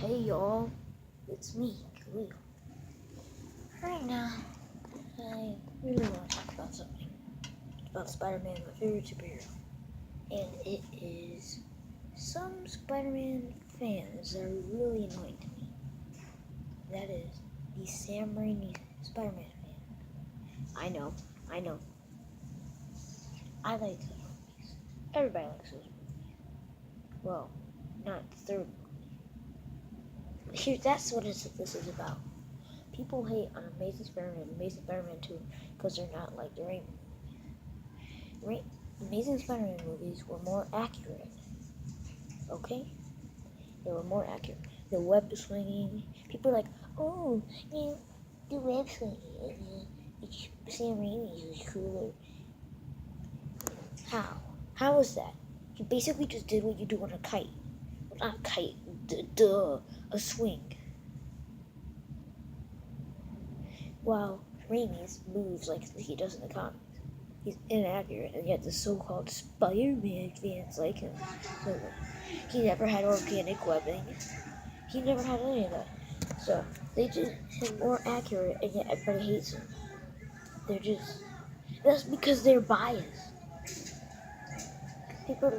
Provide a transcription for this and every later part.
Hey y'all, it's me, Khalil. Right now, I really want to talk about something. About Spider-Man, my favorite superhero. And it is some Spider-Man fans that are really annoying to me. That is the Sam Raimi Spider-Man fan. I know. I like those movies. Everybody likes those movies. Well, not the third movie. Here, that's what this is about. People hate on Amazing Spider-Man and Amazing Spider-Man 2 because they're not like the Raimi. Amazing Spider-Man movies were more accurate. Okay? They were more accurate. The web swinging. People are like, oh, yeah, the web swinging. Sam Raimi is cooler. How? How is that? You basically just did what you do on a kite. Not a kite. A swing. While Raimi's moves like he does in the comics. He's inaccurate, and yet the so-called Spider-Man fans like him. He never had organic webbing. He never had any of that. So, they did him more accurate, and yet everybody hates him. That's because they're biased. People are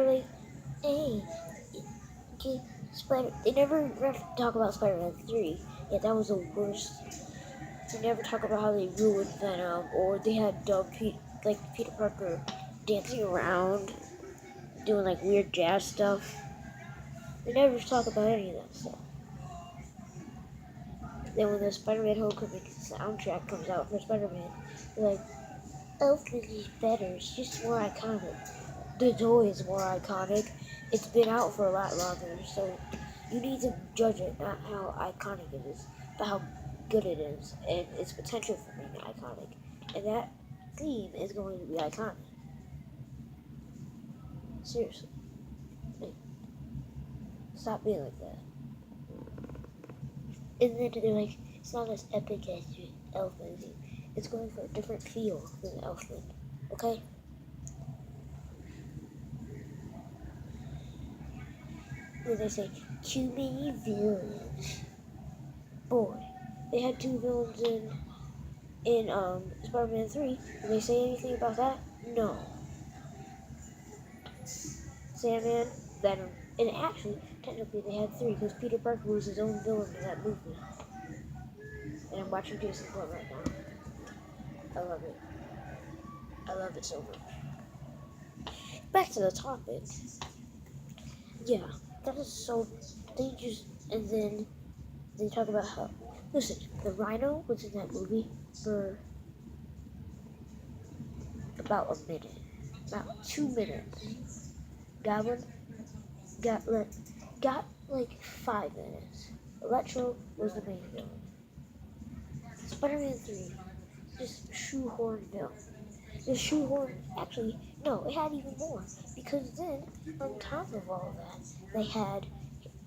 like, hey, okay, they never talk about Spider-Man 3, yet that was the worst. They never talk about how they ruined Venom, or they had Peter Parker dancing around, doing like weird jazz stuff. They never talk about any of that stuff. Then when the Spider-Man Homecoming soundtrack comes out for Spider-Man, they're like, Elfman is better, it's just more iconic. The toy is more iconic. It's been out for a lot longer, so you need to judge it, not how iconic it is, but how good it is, and its potential for being iconic. And that theme is going to be iconic. Seriously. Like, stop being like that. And then they're like, it's not as epic as Elfman. It's going for a different feel than Elfman. Okay? Then they say, too many villains. Boy, they had 2 villains in Spider-Man 3. Did they say anything about that? No. Sandman, Venom, and actually, technically they had 3 because Peter Parker was his own villain in that movie. And I'm watching Jason Bourne right now. I love it. I love it so much. Back to the topic. Yeah, that is so. And then they talk about how. Listen, the Rhino was in that movie for about a minute. About 2 minutes. Goblin got like 5 minutes. Electro was the main villain. Spider-Man 3, just shoehorn villain. Actually, no, it had even more. Because then, on top of all of that, they had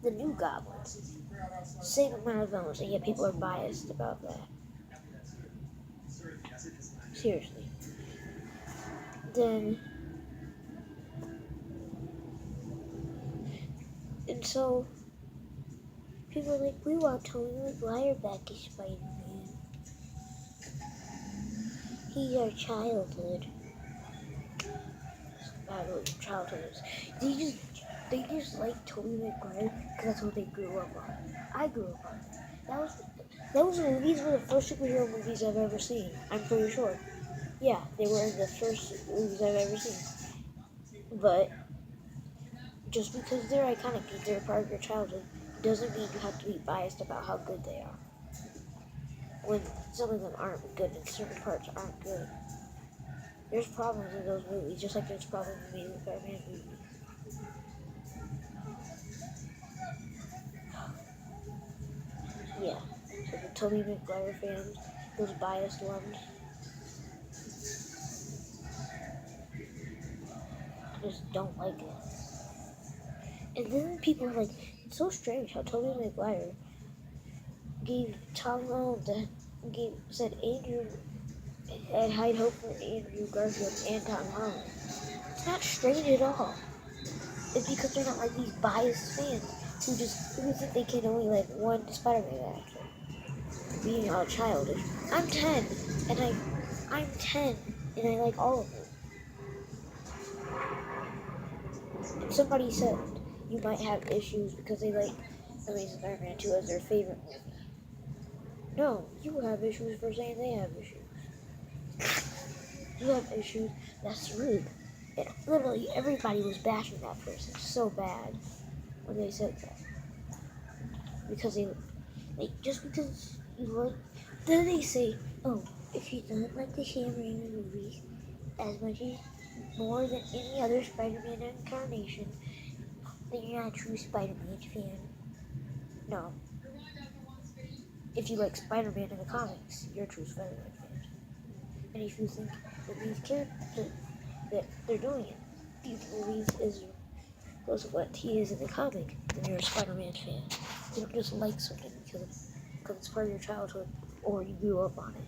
the new goblins. Same amount of villains, and yet people are biased about that. Seriously. And so, people are like, we want Tony McGuire back as Spider-Man. He's our childhood. Childhood. They just like Tobey Maguire because that's what they grew up on. I grew up on it. These were the first superhero movies I've ever seen. I'm pretty sure. Yeah, they were the first movies I've ever seen. But just because they're iconic and they're part of your childhood doesn't mean you have to be biased about how good they are. When some of them aren't good and certain parts aren't good. There's problems in those movies, just like there's problems in the Spider-Man movies. Yeah, so the Tobey Maguire fans, those biased ones, just don't like it. And then people are like, it's so strange how Tobey Maguire gave Tom Holland said Andrew had high hope for Andrew Garfield and Tom Holland. It's not strange at all. It's because they're not like these biased fans. who think they can only like one Spider-Man actor. Being all childish. I'm 10, and I'm 10, and I like all of them. And somebody said you might have issues because they like Amazing Spider-Man 2 as their favorite movie. No, you have issues for saying they have issues. You have issues. That's rude. And literally everybody was bashing that person so bad when they said that because they like just because you like. Then they say, oh, if you don't like the Sam Raimi movies as much as more than any other Spider-Man incarnation, then you're not a true Spider-Man fan. No. If you like Spider-Man in the comics, you're a true Spider-Man fan. And if you think that these characters that they're doing it, these movies is close to what he is in the comic, then you're a Spider-Man fan. You don't just like something because it's part of your childhood or you grew up on it.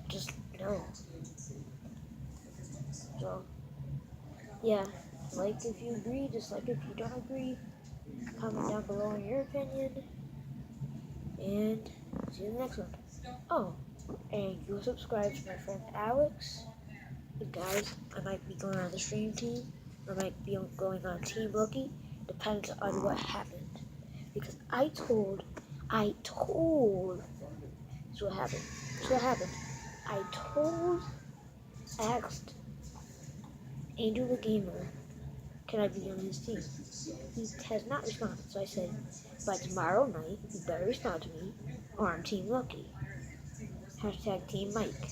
Just no. So, yeah, like if you agree, dislike if you don't agree. Comment down below on your opinion. And see you in the next one. Oh, and you subscribe to my friend Alex. And guys, I might be going on the stream team. I might be going on Team Lucky. Depends on what happened. Because I told. This is what happened. I asked Angel the Gamer, can I be on his team? He has not responded. So I said, by tomorrow night, you better respond to me, or I'm Team Lucky. Hashtag Team Mike.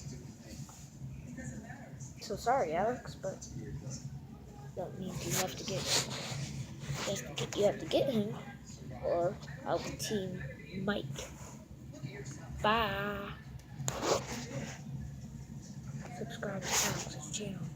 So sorry, Alex, but that means you have to get him, or I'll be Team Mike. Bye. Subscribe to Alex's channel.